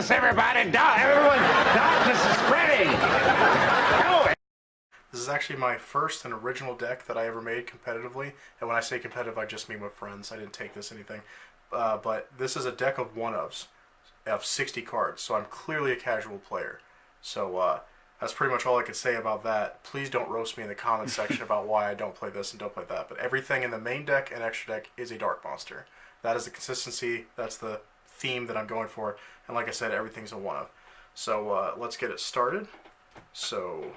darkness, everybody! Everyone! Darkness is spreading! Hello! This is actually my first and original deck that I ever made competitively. And when I say competitive, I just mean with friends. I didn't take this anything. But this is a deck of one-ofs of 60 cards, so I'm clearly a casual player. So that's pretty much all I could say about that. Please don't roast me in the comments section about why I don't play this and don't play that. But everything in the main deck and extra deck is a dark monster. That is the consistency. That's the theme that I'm going for. And like I said, everything's a one-of. So let's get it started. So,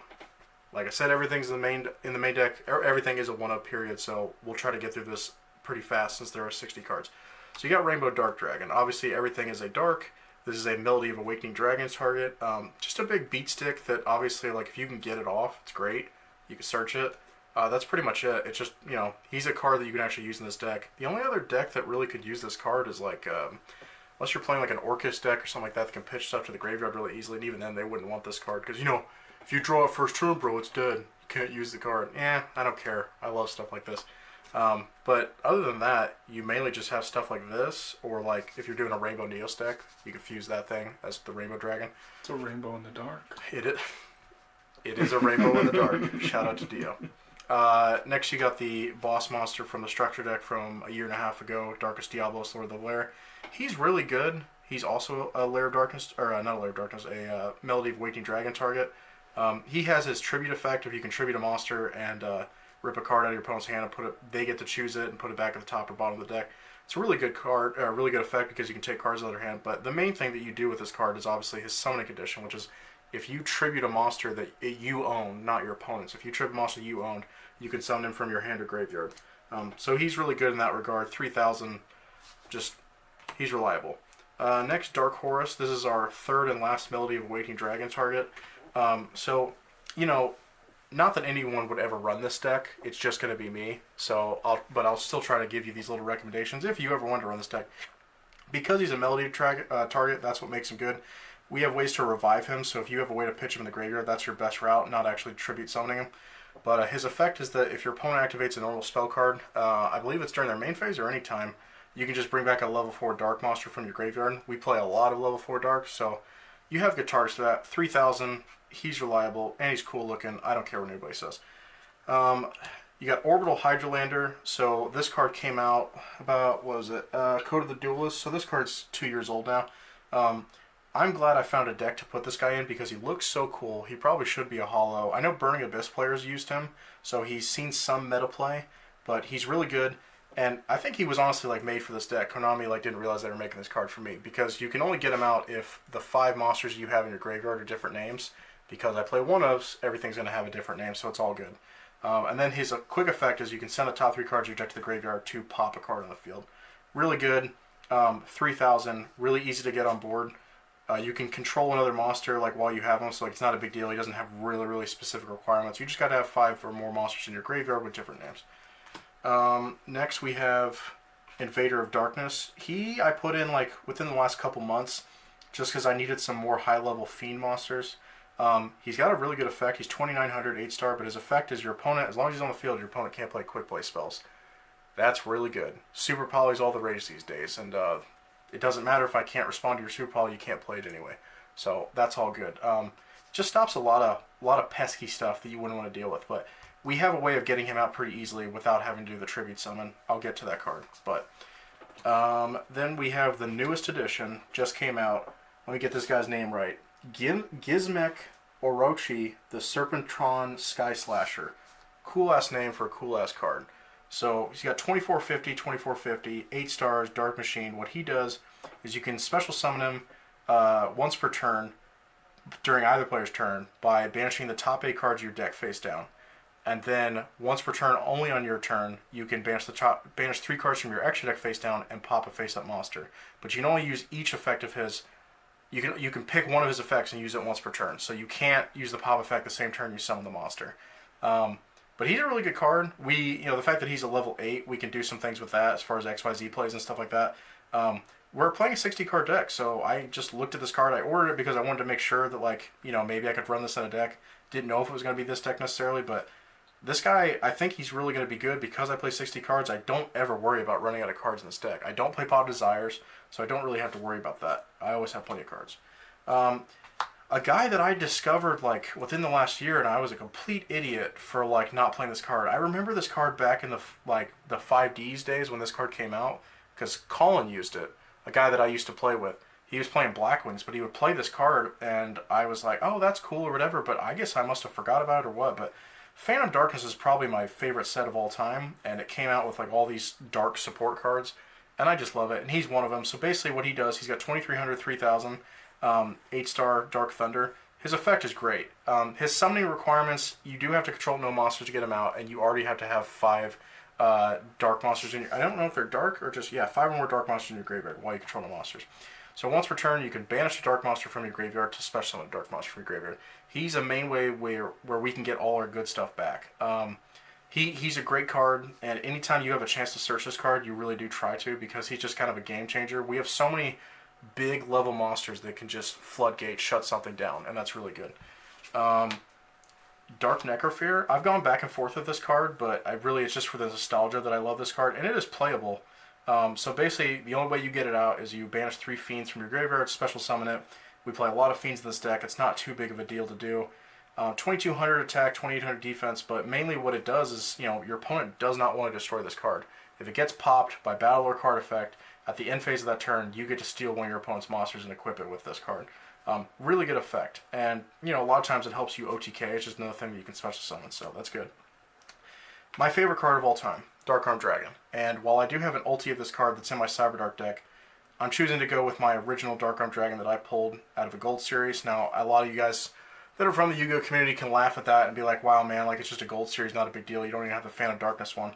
like I said, everything's in the main deck. Everything is a one-of period. So we'll try to get through this pretty fast since there are 60 cards. So you got Rainbow Dark Dragon. Obviously, everything is a dark. This is a Melody of Awakening Dragon's target. Just a big beat stick that obviously, like, if you can get it off, it's great. You can search it. That's pretty much it. It's just, you know, he's a card that you can actually use in this deck. The only other deck that really could use this card is, like, unless you're playing, like, an Orcus deck or something like that can pitch stuff to the graveyard really easily, and even then they wouldn't want this card. Because, you know, if you draw it first turn, bro, it's dead. You can't use the card. I don't care. I love stuff like this. But other than that, you mainly just have stuff like this, or like if you're doing a Rainbow Neos deck, you can fuse that thing as the Rainbow Dragon. It's a rainbow in the dark. It is a rainbow in the dark. Shout out to Dio. Next, you got the boss monster from the structure deck from a year and a half ago, Darkest Diablos, Lord of the Lair. He's really good. He's also a Lair of Darkness, or not a Lair of Darkness, a Melody of Awakening Dragon target. He has his tribute effect if you can tribute a monster and rip a card out of your opponent's hand and put it. They get to choose it and put it back at the top or bottom of the deck. It's a really good card, really good effect because you can take cards out of their hand. But the main thing that you do with this card is obviously his summoning condition, which is if you tribute a monster that you own, not your opponent's. If you tribute a monster you owned, you can summon him from your hand or graveyard. So he's really good in that regard. 3,000, just he's reliable. Next, Dark Horus. This is our third and last Melody of Awakening Dragon target. So, you know, not that anyone would ever run this deck. It's just going to be me. So, I'll still try to give you these little recommendations if you ever want to run this deck. Because he's a Melody target, that's what makes him good. We have ways to revive him. So if you have a way to pitch him in the graveyard, that's your best route, not actually tribute summoning him. But his effect is that if your opponent activates a normal spell card, I believe it's during their main phase or any time, you can just bring back a level 4 dark monster from your graveyard. We play a lot of level 4 dark, so you have good targets for that. 3,000. He's reliable, and he's cool looking. I don't care what anybody says. You got Orbital Hydrolander. So this card came out about, what was it? Code of the Duelist. So this card's 2 years old now. I'm glad I found a deck to put this guy in because he looks so cool. He probably should be a holo. I know Burning Abyss players used him, so he's seen some meta play, but he's really good. And I think he was honestly like made for this deck. Konami didn't realize they were making this card for me because you can only get him out if the 5 monsters you have in your graveyard are different names. Because I play one-ofs, everything's going to have a different name, so it's all good. And then his quick effect is you can send the top 3 cards you deck to the graveyard to pop a card on the field. Really good. 3,000. Really easy to get on board. You can control another monster while you have him, so it's not a big deal. He doesn't have really specific requirements. You just got to have 5 or more monsters in your graveyard with different names. Next we have Invader of Darkness. I put in within the last couple months just because I needed some more high-level Fiend monsters. He's got a really good effect. He's 2,900 8-star, but his effect is your opponent, as long as he's on the field, your opponent can't play quick play spells. That's really good. Super Poly's all the rage these days, and it doesn't matter if I can't respond to your Super Poly, you can't play it anyway. So that's all good. Just stops a lot of pesky stuff that you wouldn't want to deal with, but we have a way of getting him out pretty easily without having to do the tribute summon. I'll get to that card. But then we have the newest edition, just came out. Let me get this guy's name right. Gizmek Orochi, the Serpentron Sky Slasher. Cool ass name for a cool ass card. So he's got 2450, 2450, 8 stars, Dark Machine. What he does is you can special summon him once per turn during either player's turn by banishing the top 8 cards of your deck face down. And then once per turn, only on your turn, you can banish 3 cards from your extra deck face down and pop a face up monster. But you can only use each effect of his. You can pick one of his effects and use it once per turn. So you can't use the pop effect the same turn you summon the monster. But he's a really good card. The fact that he's a level 8, we can do some things with that as far as XYZ plays and stuff like that. We're playing a 60 card deck, so I just looked at this card. I ordered it because I wanted to make sure that maybe I could run this in a deck. Didn't know if it was going to be this deck necessarily, but this guy, I think he's really going to be good because I play 60 cards. I don't ever worry about running out of cards in this deck. I don't play Pot of Desires, so I don't really have to worry about that. I always have plenty of cards. A guy that I discovered like within the last year, and I was a complete idiot for like not playing this card. I remember this card back in the 5Ds days when this card came out, because Colin used it. A guy that I used to play with. He was playing Blackwings, but he would play this card, and I was like, oh, that's cool or whatever. But I guess I must have forgot about it or what. But Phantom Darkness is probably my favorite set of all time, and it came out with like all these dark support cards, and I just love it. And he's one of them. So basically, what he does, he's got 2300, 3000. 8-star Dark Thunder. His effect is great. His summoning requirements, you do have to control no monsters to get him out, and you already have to have 5 dark monsters in your... I don't know if they're dark or just... Yeah, 5 or more dark monsters in your graveyard while you control no monsters. So once per turn, you can banish a dark monster from your graveyard to special summon a dark monster from your graveyard. He's a main way where we can get all our good stuff back. He's a great card, and anytime you have a chance to search this card, you really do try to, because he's just kind of a game changer. We have so many big level monsters that can just floodgate, shut something down, and that's really good. Dark Necrofear, I've gone back and forth with this card, but it's just for the nostalgia that I love this card, and it is playable. So basically, the only way you get it out is you banish 3 Fiends from your graveyard, special summon it. We play a lot of Fiends in this deck. It's not too big of a deal to do. 2200 attack, 2800 defense, but mainly what it does is, your opponent does not want to destroy this card. If it gets popped by battle or card effect, at the end phase of that turn, you get to steal one of your opponent's monsters and equip it with this card. Really good effect. And, a lot of times it helps you OTK. It's just another thing that you can special summon, so that's good. My favorite card of all time, Dark-Armed Dragon. And while I do have an ulti of this card that's in my Cyberdark deck, I'm choosing to go with my original Dark-Armed Dragon that I pulled out of a Gold Series. Now, a lot of you guys that are from the Yu-Gi-Oh community can laugh at that and be like, wow, man, like it's just a Gold Series, not a big deal. You don't even have the Phantom Darkness one.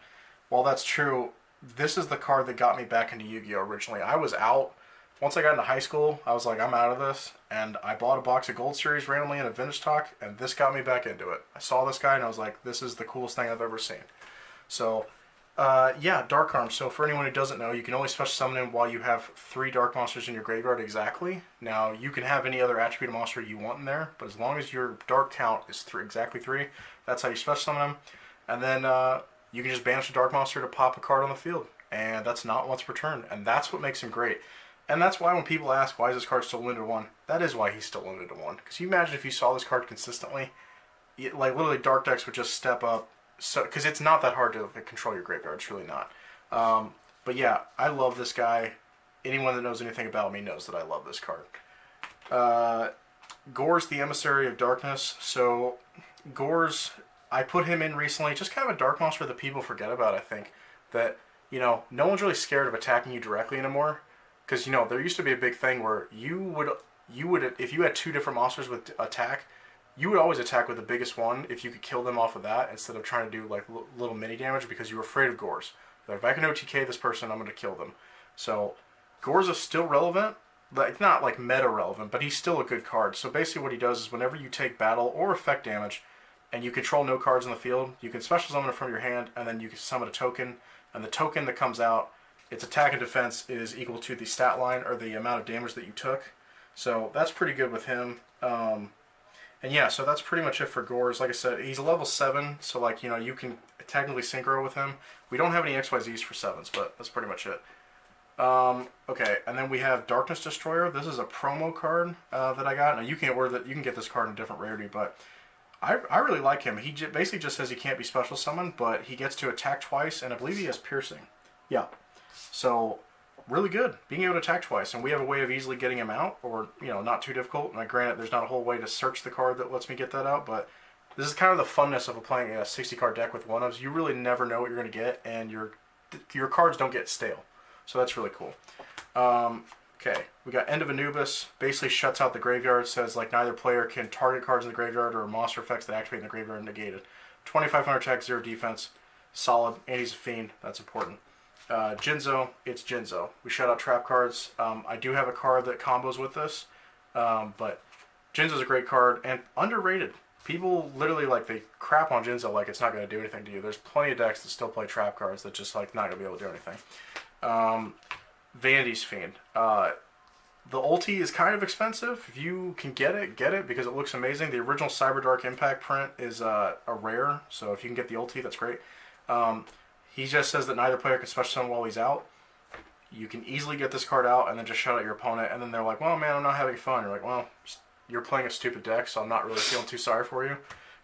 While that's true, this is the card that got me back into Yu-Gi-Oh! Originally. I was out. Once I got into high school, I was like, I'm out of this. And I bought a box of Gold Series randomly in a Vintage Talk, and this got me back into it. I saw this guy, and I was like, this is the coolest thing I've ever seen. So, yeah, Dark Arm. So for anyone who doesn't know, you can only special summon him while you have 3 Dark Monsters in your graveyard exactly. Now, you can have any other attribute monster you want in there, but as long as your Dark count is exactly 3, that's how you special summon him. And then, you can just banish a Dark Monster to pop a card on the field. And that's not once per turn. And that's what makes him great. And that's why when people ask, why is this card still limited to 1? That is why he's still limited to 1. Because you imagine if you saw this card consistently, like literally Dark decks would just step up. So, because it's not that hard to control your graveyard. It's really not. But yeah, I love this guy. Anyone that knows anything about me knows that I love this card. Gorz, the Emissary of Darkness. So, Gorz, I put him in recently. Just kind of a dark monster that people forget about, I think. That, no one's really scared of attacking you directly anymore. Because, there used to be a big thing where you would, if you had 2 different monsters with attack, you would always attack with the biggest one if you could kill them off of that instead of trying to do like little mini damage because you were afraid of Gorz. Like, if I can OTK this person, I'm going to kill them. So, Gorz is still relevant. Like, not like meta relevant, but he's still a good card. So basically what he does is whenever you take battle or effect damage and you control no cards in the field, you can special summon it from your hand and then you can summon a token. And the token that comes out, its attack and defense is equal to the stat line or the amount of damage that you took. So that's pretty good with him. And yeah, so that's pretty much it for Gorz. Like I said, he's a level 7, so like, you can technically synchro with him. We don't have any XYZs for 7s, but that's pretty much it. Okay, and then we have Darkness Destroyer. This is a promo card that I got. Now you can order that. You can get this card in a different rarity, but I really like him. He basically just says he can't be special summoned, but he gets to attack twice, and I believe he has piercing. Yeah, so really good, being able to attack twice, and we have a way of easily getting him out, or not too difficult. And granted, there's not a whole way to search the card that lets me get that out, but this is kind of the funness of playing a 60 card deck with one-ofs. You really never know what you're going to get, and your cards don't get stale. So that's really cool. Okay, we got End of Anubis. Basically shuts out the graveyard. Says like neither player can target cards in the graveyard or monster effects that activate in the graveyard are negated. 2500 attack, 0 defense. Solid. And he's a fiend. That's important. Jinzo. It's Jinzo. We shut out trap cards. I do have a card that combos with this. But Jinzo's a great card and underrated. People literally they crap on Jinzo like it's not going to do anything to you. There's plenty of decks that still play trap cards that just not going to be able to do anything. Vanity's Fiend. The ulti is kind of expensive. If you can get it because it looks amazing. The original Cyberdark Impact print is a rare, so if you can get the ulti, that's great. He just says that neither player can special summon while he's out. You can easily get this card out and then just shut out your opponent, and then they're like, well, man, I'm not having fun. You're like, well, you're playing a stupid deck, so I'm not really feeling too sorry for you.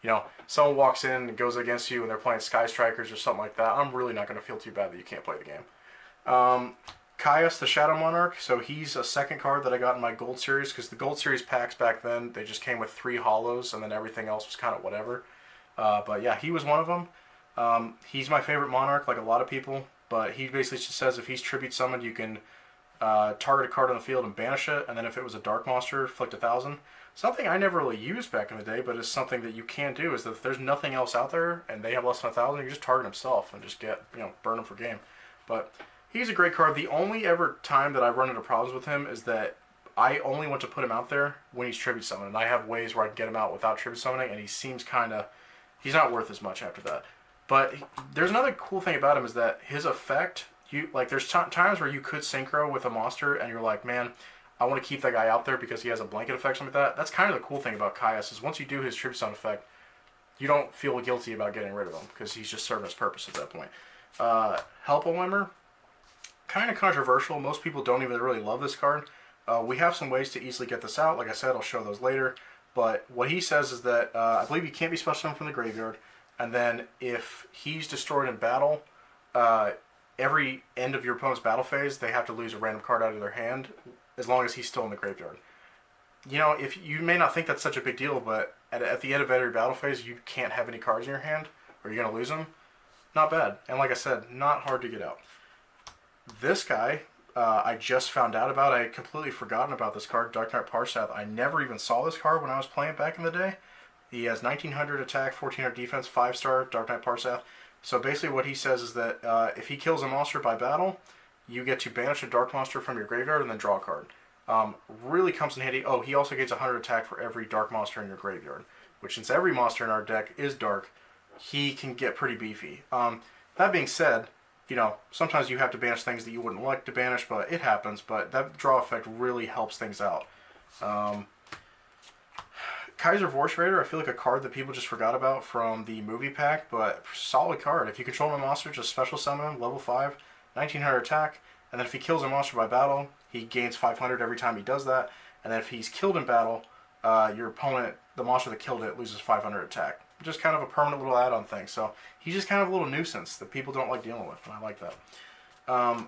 You know, someone walks in and goes against you and they're playing Sky Strikers or something like that, I'm really not going to feel too bad that you can't play the game. Caius, the Shadow Monarch, so he's a second card that I got in my Gold Series, because the Gold Series packs back then, they just came with 3 hollows, and then everything else was kind of whatever. But yeah, he was one of them. He's my favorite Monarch, like a lot of people, but he basically just says if he's Tribute Summoned, you can target a card on the field and banish it, and then if it was a Dark Monster, inflict 1,000. Something I never really used back in the day, but it's something that you can do, is that if there's nothing else out there, and they have less than 1,000, you just target himself and just get, burn him for game. But he's a great card. The only ever time that I've run into problems with him is that I only want to put him out there when he's Tribute Summoned. And I have ways where I can get him out without Tribute Summoning, and he seems kind of... he's not worth as much after that. But there's another cool thing about him is that his effect... there's times where you could synchro with a monster, and you're like, man, I want to keep that guy out there because he has a blanket effect, something like that. That's kind of the cool thing about Caius, is once you do his Tribute Summon effect, you don't feel guilty about getting rid of him, because he's just serving his purpose at that point. Helpelwimmer, kind of controversial. Most people don't even really love this card. We have some ways to easily get this out. Like I said, I'll show those later. But what he says is that I believe he can't be special summoned from the graveyard. And then if he's destroyed in battle, every end of your opponent's battle phase, they have to lose a random card out of their hand, as long as he's still in the graveyard. If you may not think that's such a big deal, but at the end of every battle phase, you can't have any cards in your hand, or you're going to lose them. Not bad. And like I said, not hard to get out. This guy, I just found out about. I had completely forgotten about this card, Dark Knight Parseth. I never even saw this card when I was playing back in the day. He has 1900 attack, 1400 defense, 5-star, Dark Knight Parseth. So basically what he says is that if he kills a monster by battle, you get to banish a Dark Monster from your graveyard and then draw a card. Really comes in handy. Oh, he also gets 100 attack for every Dark Monster in your graveyard, which, since every monster in our deck is Dark, he can get pretty beefy. That being said, sometimes you have to banish things that you wouldn't like to banish, but it happens. But that draw effect really helps things out. Kaiser Vorse Raider, I feel like a card that people just forgot about from the movie pack, but solid card. If you control a monster, just special summon him, level 5, 1900 attack, and then if he kills a monster by battle, he gains 500 every time he does that, and then if he's killed in battle, your opponent, the monster that killed it, loses 500 attack. Just kind of a permanent little add-on thing. So he's just kind of a little nuisance that people don't like dealing with, and I like that.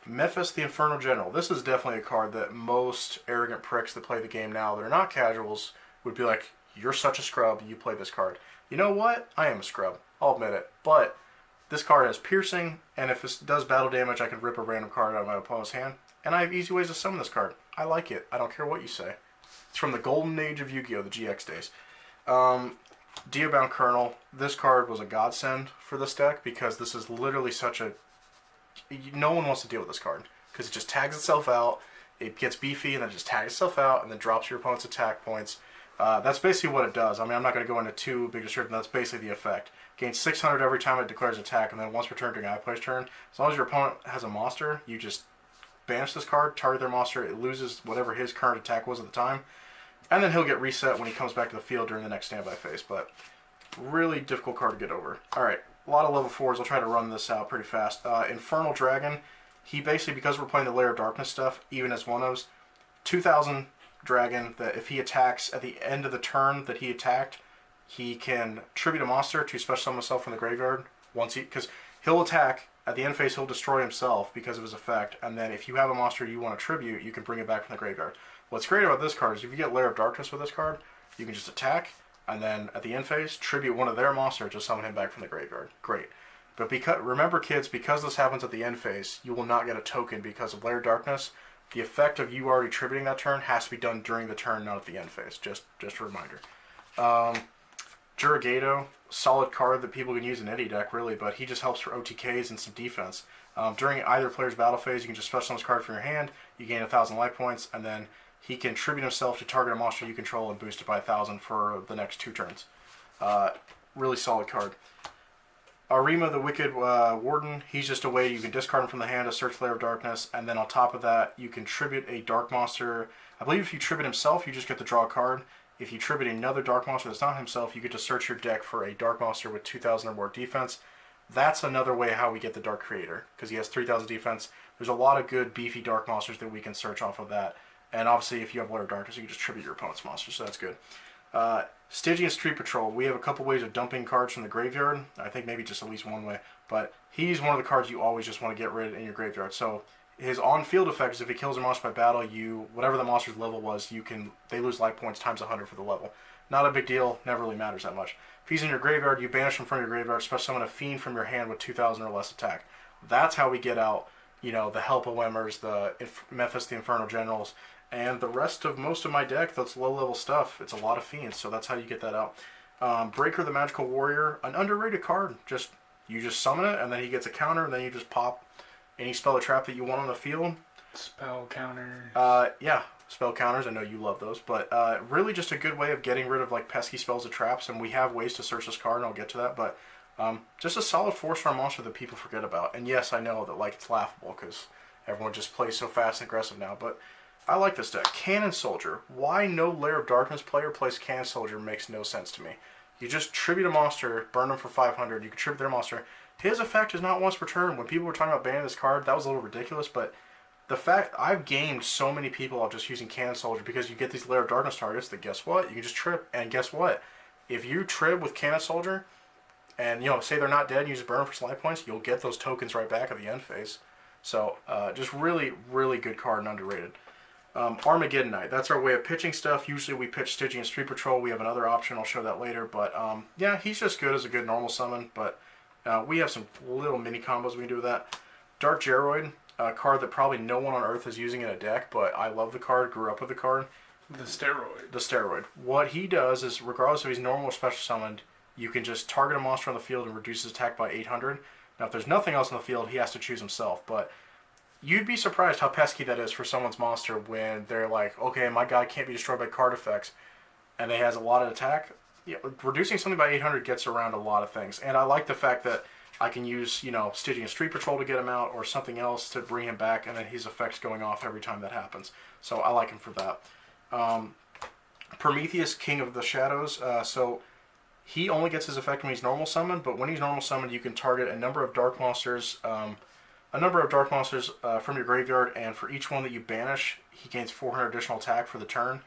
Mephis the Infernal General. This is definitely a card that most arrogant pricks that play the game now, that are not casuals, would be like, you're such a scrub, you play this card. You know what? I am a scrub. I'll admit it. But this card has piercing, and if it does battle damage, I can rip a random card out of my opponent's hand. And I have easy ways to summon this card. I like it. I don't care what you say. It's from the golden age of Yu-Gi-Oh!, the GX days. Deobound Colonel. This card was a godsend for this deck, because this is literally such a... no one wants to deal with this card, because it just tags itself out, it gets beefy, and then it just tags itself out, and then drops your opponent's attack points. That's basically what it does. I mean, I'm not going to go into too big description. That's basically the effect. Gains 600 every time it declares attack, and then once per turn during eye player's turn, as long as your opponent has a monster, you just banish this card, target their monster, it loses whatever his current attack was at the time, and then he'll get reset when he comes back to the field during the next standby phase. But really difficult card to get over. Alright, a lot of level 4s. I'll try to run this out pretty fast. Infernal Dragon. He basically, because we're playing the Lair of Darkness stuff, even as one-ofs, 2000 dragon, that if he attacks at the end of the turn that he attacked, he can tribute a monster to special summon himself from the graveyard. Because he'll attack, at the end phase he'll destroy himself because of his effect, and then if you have a monster you want to tribute, you can bring it back from the graveyard. What's great about this card is if you get Lair of Darkness with this card, you can just attack, and then at the end phase, tribute one of their monsters to summon him back from the graveyard. Great. But remember, kids, because this happens at the end phase, you will not get a token because of Lair of Darkness. The effect of you already tributing that turn has to be done during the turn, not at the end phase. Just a reminder. Jurigado, solid card that people can use in any deck, really, but he just helps for OTKs and some defense. During either player's battle phase, you can just special summon this card from your hand, you gain 1,000 life points, and then he can tribute himself to target a monster you control and boost it by 1,000 for the next 2 turns. Really solid card. Arima the Wicked Warden, he's just a way you can discard him from the hand to search Lair of Darkness, and then on top of that, you can tribute a Dark Monster. I believe if you tribute himself, you just get to draw a card. If you tribute another Dark Monster that's not himself, you get to search your deck for a Dark Monster with 2,000 or more defense. That's another way how we get the Dark Creator, because he has 3,000 defense. There's a lot of good beefy dark monsters that we can search off of that. And obviously, if you have Lair of Darkness, you can just tribute your opponent's monster, so that's good. Stygian Street Patrol, we have a couple ways of dumping cards from the graveyard. I think maybe just at least one way. But he's one of the cards you always just want to get rid in your graveyard. So his on-field effect is if he kills a monster by battle, whatever the monster's level was, they lose life points times 100 for the level. Not a big deal, never really matters that much. If he's in your graveyard, you banish him from your graveyard, special summon a fiend from your hand with 2,000 or less attack. That's how we get out, the Helpoemers, the Memphis, the Infernal Generals, and the rest of most of my deck. That's low-level stuff. It's a lot of fiends, so that's how you get that out. Breaker, the Magical Warrior, an underrated card. You just summon it, and then he gets a counter, and then you just pop any spell or trap that you want on the field. Spell counters. Yeah, spell counters. I know you love those, but really just a good way of getting rid of like pesky spells and traps. And we have ways to search this card, and I'll get to that. But just a solid 4-star monster that people forget about. And yes, I know that it's laughable because everyone just plays so fast and aggressive now, but I like this deck. Cannon Soldier. Why no Lair of Darkness player plays Cannon Soldier makes no sense to me. You just tribute a monster, burn them for 500. You contribute their monster. His effect is not once per turn. When people were talking about banning this card, that was a little ridiculous, but the fact I've gamed so many people off just using Cannon Soldier because you get these Lair of Darkness targets that guess what? You can just trip, and guess what? If you trib with Cannon Soldier, and say they're not dead and you just burn them for slide points, you'll get those tokens right back at the end phase. So just really, really good card and underrated. Armageddon Knight, that's our way of pitching stuff. Usually we pitch Stygian Street Patrol. We have another option, I'll show that later. But yeah, he's just good as a good normal summon, but we have some little mini combos we can do with that. Dark Geroid, a card that probably no one on Earth is using in a deck, but I love the card, grew up with the card. The Steroid. The Steroid. What he does is, regardless if he's normal or special summoned, you can just target a monster on the field and reduce his attack by 800. Now, if there's nothing else on the field, he has to choose himself, but you'd be surprised how pesky that is for someone's monster when they're like, okay, my guy can't be destroyed by card effects, and they has a lot of attack. Reducing something by 800 gets around a lot of things, and I like the fact that I can use, Stygian Street Patrol to get him out, or something else to bring him back, and then his effect's going off every time that happens. So I like him for that. Prometheus, King of the Shadows. So he only gets his effect when he's normal summoned, but when he's normal summoned, you can target a number of dark monsters. From your graveyard, and for each one that you banish, he gains 400 additional attack for the turn.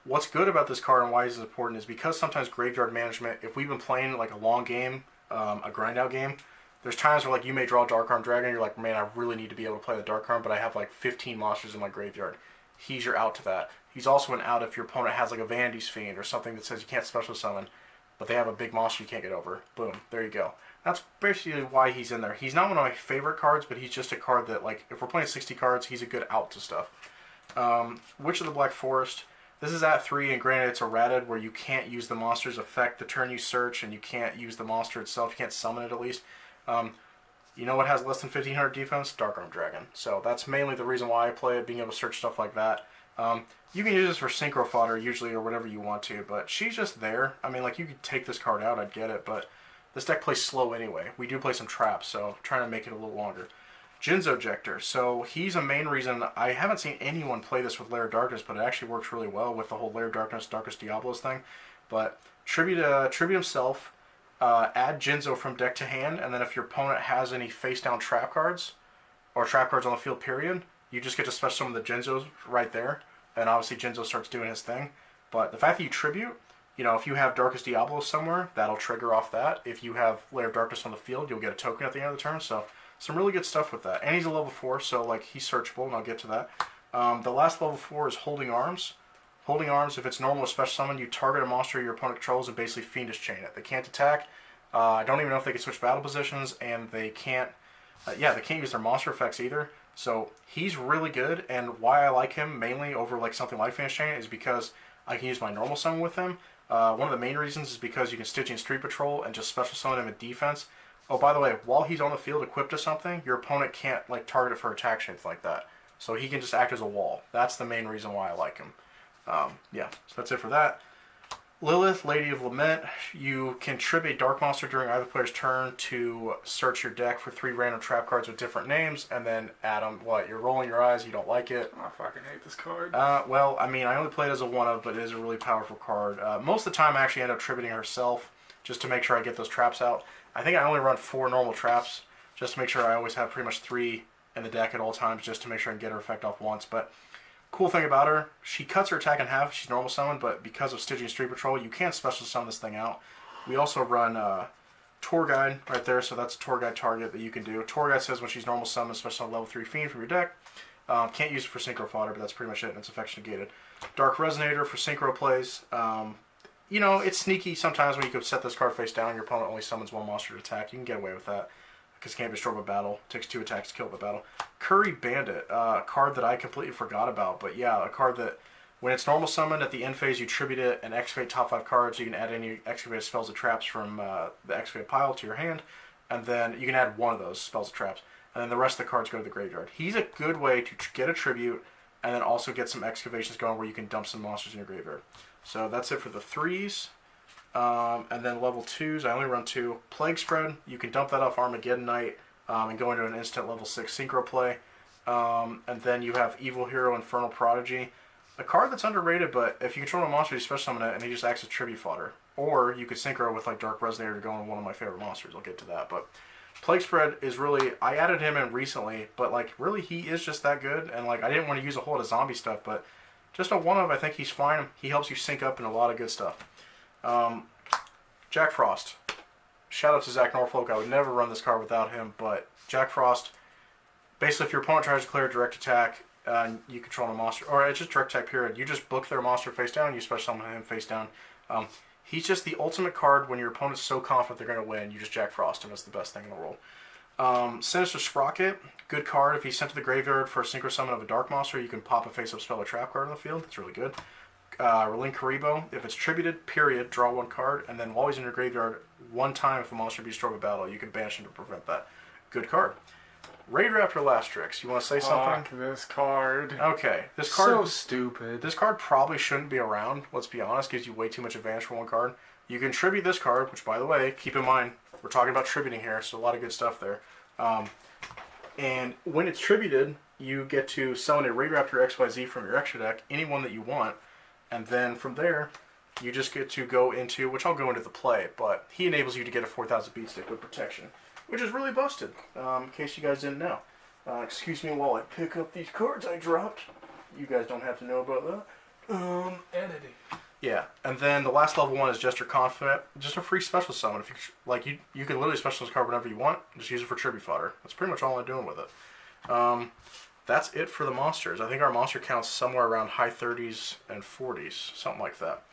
What's good about this card and why he's important is because sometimes graveyard management, if we've been playing like a long game, a grind out game, there's times where you may draw Dark Arm Dragon, and you're like, man, I really need to be able to play the Dark Arm, but I have 15 monsters in my graveyard. He's your out to that. He's also an out if your opponent has a Vanity's Fiend or something that says you can't special summon, but they have a big monster you can't get over. Boom, there you go. That's basically why he's in there. He's not one of my favorite cards, but he's just a card that, if we're playing 60 cards, he's a good out to stuff. Witch of the Black Forest. This is at 3, and granted it's errated, where you can't use the monster's effect the turn you search, and you can't use the monster itself. You can't summon it, at least. You know what has less than 1,500 defense? Dark Arm Dragon. So that's mainly the reason why I play it, being able to search stuff like that. You can use this for synchro fodder, usually, or whatever you want to, but she's just there. I mean, you could take this card out, I'd get it, but this deck plays slow anyway. We do play some traps, so trying to make it a little longer. Jinzo Ejector. So he's a main reason. I haven't seen anyone play this with Lair of Darkness, but it actually works really well with the whole Lair of Darkness, Darkest Diablos thing. But tribute himself, add Jinzo from deck to hand, and then if your opponent has any face-down trap cards, or trap cards on the field, period, you just get to special summon the Jinzos right there, and obviously Jinzo starts doing his thing. But the fact that you tribute, if you have Darkest Diablos somewhere, that'll trigger off that. If you have Lair of Darkness on the field, you'll get a token at the end of the turn. So some really good stuff with that. And he's a level 4, so he's searchable, and I'll get to that. The last level 4 is Holding Arms. Holding Arms, if it's normal or special summon, you target a monster your opponent controls and basically Fiendish Chain it. They can't attack. I don't even know if they can switch battle positions, and they can't use their monster effects either. So he's really good, and why I like him mainly over something like Fiendish Chain is because I can use my normal summon with him. One of the main reasons is because you can Stygian Street Patrol and just special summon him in defense. Oh, by the way, while he's on the field equipped to something, your opponent can't target it for attack strength like that. So he can just act as a wall. That's the main reason why I like him. So that's it for that. Lilith, Lady of Lament. You can trib a dark monster during either player's turn to search your deck for 3 random trap cards with different names, and then add them. What? You're rolling your eyes, you don't like it? I fucking hate this card. Well, I mean, I only play it as a 1-of, but it is a really powerful card. Most of the time, I actually end up tributing herself, just to make sure I get those traps out. I think I only run 4 normal traps, just to make sure I always have pretty much 3 in the deck at all times just to make sure I can get her effect off once. But cool thing about her, she cuts her attack in half. She's normal summon, but because of Stygian Street Patrol, you can't special summon this thing out. We also run Tour Guide right there, so that's a Tour Guide target that you can do. Tour Guide says when she's normal summon, especially on level 3 Fiend from your deck, can't use it for Synchro fodder, but that's pretty much it, and it's effect negated. Dark Resonator for Synchro plays. You know, it's sneaky sometimes when you can set this card face down, your opponent only summons one monster to attack. You can get away with that because it can't be destroyed by battle. It takes 2 attacks to kill it by battle. Curry Bandit, a card that I completely forgot about, but yeah, a card that when it's normal summoned at the end phase, you tribute it and excavate top 5 cards. You can add any excavated spells or traps from the excavated pile to your hand, and then you can add one of those spells or traps, and then the rest of the cards go to the graveyard. He's a good way to get a tribute and then also get some excavations going where you can dump some monsters in your graveyard. So that's it for the 3s. And then level 2s, I only run 2. Plague Spread, you can dump that off Armageddon Knight and go into an instant level 6 Synchro play. And then you have Evil Hero Infernal Prodigy. A card that's underrated, but if you control a monster, you special summon it and he just acts as tribute fodder. Or you could Synchro with like Dark Resonator to go on one of my favorite monsters. I'll get to that. But Plague Spread is really, I added him in recently, but like really he is just that good. And like I didn't want to use a whole lot of zombie stuff, but just a one-of, I think he's fine. He helps you sync up in a lot of good stuff. Jack Frost. Shout out to Zach Norfolk. I would never run this card without him, but Jack Frost, basically if your opponent tries to declare direct attack, and you control a monster, or it's just direct attack period, you just book their monster face down, you special summon him face down. He's just the ultimate card when your opponent's so confident they're going to win, you just Jack Frost him. It's the best thing in the world. Sinister Sprocket, good card. If he's sent to the graveyard for a synchro summon of a dark monster, you can pop a face-up spell or trap card on the field. That's really good. Relink Karibo, if it's tributed, period, draw 1 card, and then while he's in your graveyard, 1 time if a monster be destroyed by battle, you can banish him to prevent that. Good card. Raid Raptor Lastrix, you want to say something? Fuck this card. Okay, this card So stupid. This card probably shouldn't be around, let's be honest, gives you way too much advantage for 1 card. You can tribute this card, which by the way, keep in mind, we're talking about tributing here, so a lot of good stuff there. And when it's tributed, you get to summon a Raid Raptor XYZ from your extra deck, any one that you want, and then from there, you just get to go into, which I'll go into the play, but he enables you to get a 4,000 beat stick with protection, which is really busted, in case you guys didn't know. Excuse me while I pick up these cards I dropped. You guys don't have to know about that. Editing. Yeah, and then the last level 1 is Jester Confident, just a free special summon. If you like, you can literally special this card whenever you want. Just use it for tribute fodder. That's pretty much all I'm doing with it. That's it for the monsters. I think our monster count's somewhere around high 30s and 40s, something like that.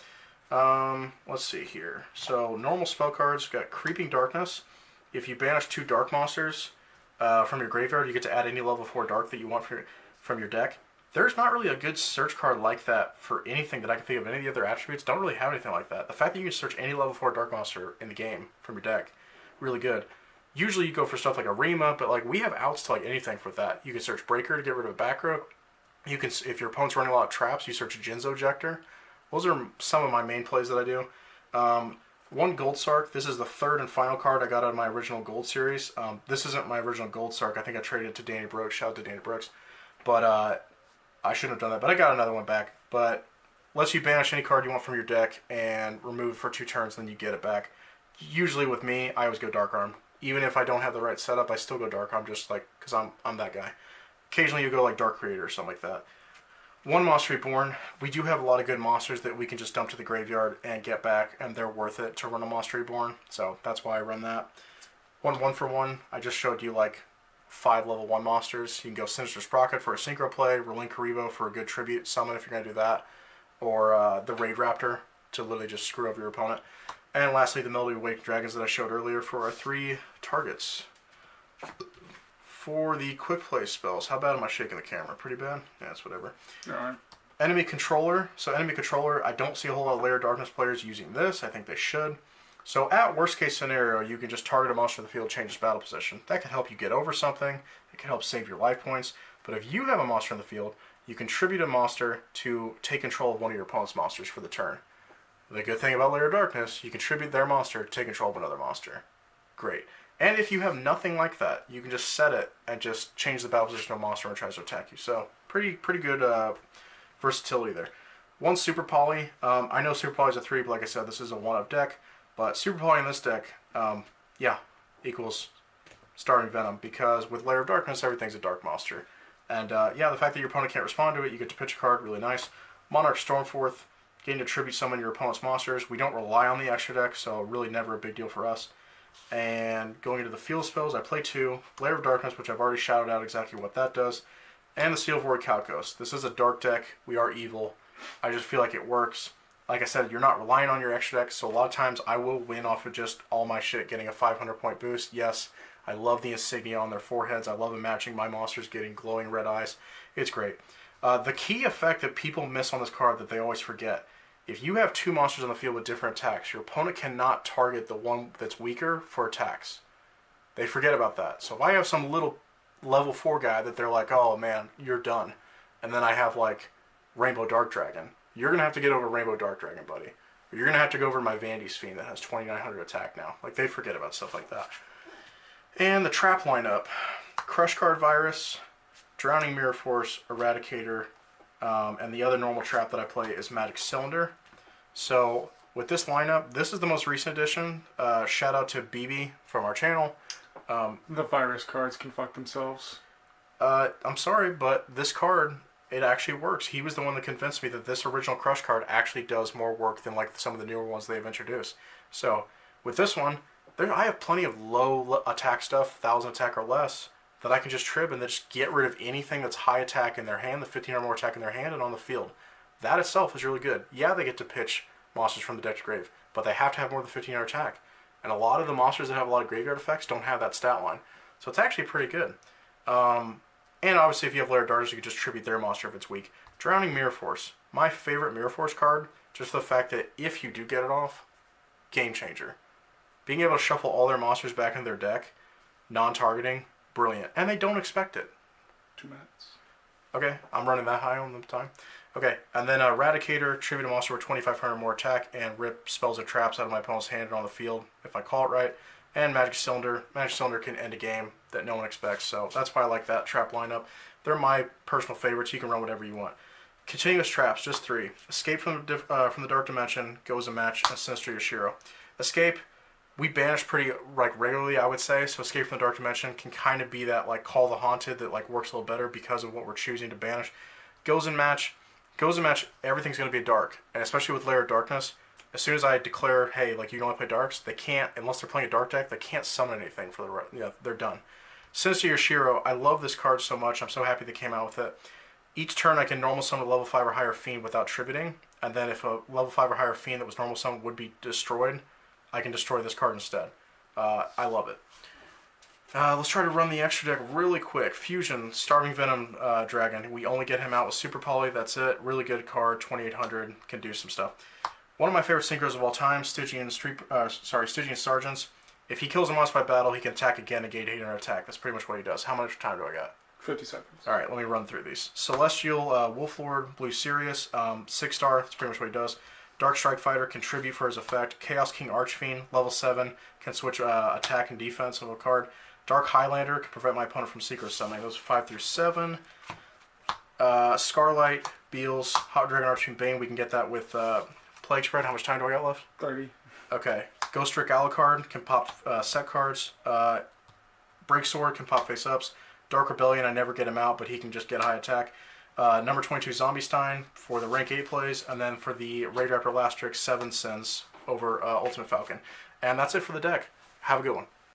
Let's see here. So normal spell cards, we've got Creeping Darkness. If you banish 2 dark monsters from your graveyard, you get to add any level 4 dark that you want from your deck. There's not really a good search card like that for anything that I can think of. Any of the other attributes don't really have anything like that. The fact that you can search any level 4 dark monster in the game from your deck, really good. Usually you go for stuff like a Rima, but like we have outs to like anything for that. You can search Breaker to get rid of a back row. You can, if your opponent's running a lot of traps, you search a Jinzo Ejector. Those are some of my main plays that I do. 1 Gold Sark. This is the 3rd and final card I got out of my original Gold series. This isn't my original Gold Sark. I think I traded it to Danny Brooks. Shout out to Danny Brooks. But I shouldn't have done that, but I got another one back. But lets you banish any card you want from your deck and remove it for 2 turns, then you get it back. Usually with me, I always go Dark Arm. Even if I don't have the right setup, I still go Dark Arm just like, because I'm that guy. Occasionally you go like Dark Creator or something like that. 1 Monster Reborn. We do have a lot of good monsters that we can just dump to the graveyard and get back, and they're worth it to run a Monster Reborn. So that's why I run that. 1 for 1. I just showed you like 5 level 1 monsters. You can go Sinister Sprocket for a synchro play, Relink Karibo for a good tribute summon if you're going to do that, or the Raid Raptor to literally just screw over your opponent. And lastly, the Melody Awake Dragons that I showed earlier for our 3 targets. For the quick play spells, how bad am I shaking the camera? Pretty bad? Yeah, it's whatever. Alright. Enemy Controller. So Enemy Controller, I don't see a whole lot of Lair of Darkness players using this. I think they should. So at worst case scenario, you can just target a monster in the field, change its battle position. That can help you get over something. It can help save your life points. But if you have a monster in the field, you contribute a monster to take control of one of your opponent's monsters for the turn. The good thing about Lair of Darkness, you contribute their monster to take control of another monster. Great. And if you have nothing like that, you can just set it and just change the battle position of a monster when it tries to attack you. So pretty good versatility there. 1 Super Poly. I know Super Poly's a 3, but like I said, this is a 1-of deck. But Super Poly in this deck, yeah, equals Starving Venom, because with Lair of Darkness, everything's a dark monster. And yeah, the fact that your opponent can't respond to it, you get to pitch a card, really nice. Monarch Stormforth, getting to tribute summon your opponent's monsters. We don't rely on the extra deck, so really never a big deal for us. And going into the field spells, I play 2. Lair of Darkness, which I've already shouted out exactly what that does. And the Steel Void Kalkos. This is a dark deck. We are evil. I just feel like it works. Like I said, you're not relying on your extra deck, so a lot of times I will win off of just all my shit getting a 500-point boost. Yes, I love the insignia on their foreheads. I love them matching my monsters getting glowing red eyes. It's great. The key effect that people miss on this card that they always forget, if you have 2 monsters on the field with different attacks, your opponent cannot target the one that's weaker for attacks. They forget about that. So if I have some little level 4 guy that they're like, oh man, you're done, and then I have like Rainbow Dark Dragon, you're going to have to get over Rainbow Dark Dragon, buddy. Or you're going to have to go over my Vandy's Fiend that has 2,900 attack now. Like, they forget about stuff like that. And the trap lineup, Crush Card Virus, Drowning Mirror Force, Eradicator, and the other normal trap that I play is Magic Cylinder. So with this lineup, this is the most recent edition. Shout out to BB from our channel. The virus cards can fuck themselves. I'm sorry, but this card, it actually works. He was the one that convinced me that this original Crush card actually does more work than like some of the newer ones they've introduced. So with this one, I have plenty of low attack stuff, 1,000 attack or less, that I can just trib and then just get rid of anything that's high attack in their hand, the 15 or more attack in their hand, and on the field. That itself is really good. Yeah, they get to pitch monsters from the deck to grave, but they have to have more than 15 attack. And a lot of the monsters that have a lot of graveyard effects don't have that stat line. So it's actually pretty good. And obviously if you have Lair of Darkness, you can just tribute their monster if it's weak. Drowning Mirror Force. My favorite Mirror Force card, just the fact that if you do get it off, game changer. Being able to shuffle all their monsters back into their deck, non-targeting, brilliant. And they don't expect it. 2 minutes. Okay, I'm running that high on the time. Okay, and then Eradicator, tribute a monster with 2,500 more attack, and rip spells or traps out of my opponent's hand and on the field, if I call it right. And Magic Cylinder. Magic Cylinder can end a game that no one expects, so that's why I like that trap lineup. They're my personal favorites. You can run whatever you want. Continuous traps, just 3. Escape from the Dark Dimension, Goes a Match, and Sinister Yashiro. Escape, we banish pretty regularly, I would say, so Escape from the Dark Dimension can kind of be that like Call the Haunted that like works a little better because of what we're choosing to banish. Goes a Match, everything's going to be dark, and especially with Lair of Darkness, as soon as I declare, hey, like you can only play darks, they can't, unless they're playing a dark deck, they can't summon anything for they're done. Sinister Yashiro, I love this card so much. I'm so happy they came out with it. Each turn I can normal summon a level 5 or higher fiend without tributing, and then if a level 5 or higher fiend that was normal summon would be destroyed, I can destroy this card instead. I love it. Let's try to run the extra deck really quick. Fusion, Starving Venom Dragon. We only get him out with Super Poly, that's it. Really good card, 2,800, can do some stuff. One of my favorite synchros of all time, Stygian Sergeants. If he kills a monster by battle, he can attack again and gain 800 attack. That's pretty much what he does. How much time do I got? 50 seconds. Alright, let me run through these. Celestial Wolflord, Blue Sirius, 6-star, that's pretty much what he does. Dark Strike Fighter, contribute for his effect. Chaos King Archfiend, level 7, can switch attack and defense of a card. Dark Highlander, can prevent my opponent from secret summoning. Those 5 through 7. Scarlight, Beals, Hot Dragon Archfiend Bane, we can get that with Plague Spread. How much time do I got left? 30. Okay. Ghost Rick Alucard can pop set cards. Break Sword can pop face-ups. Dark Rebellion, I never get him out, but he can just get high attack. Number 22, Zombie Stein for the rank 8 plays, and then for the Raid Raptor Lastrix, 7 sins over Ultimate Falcon. And that's it for the deck. Have a good one.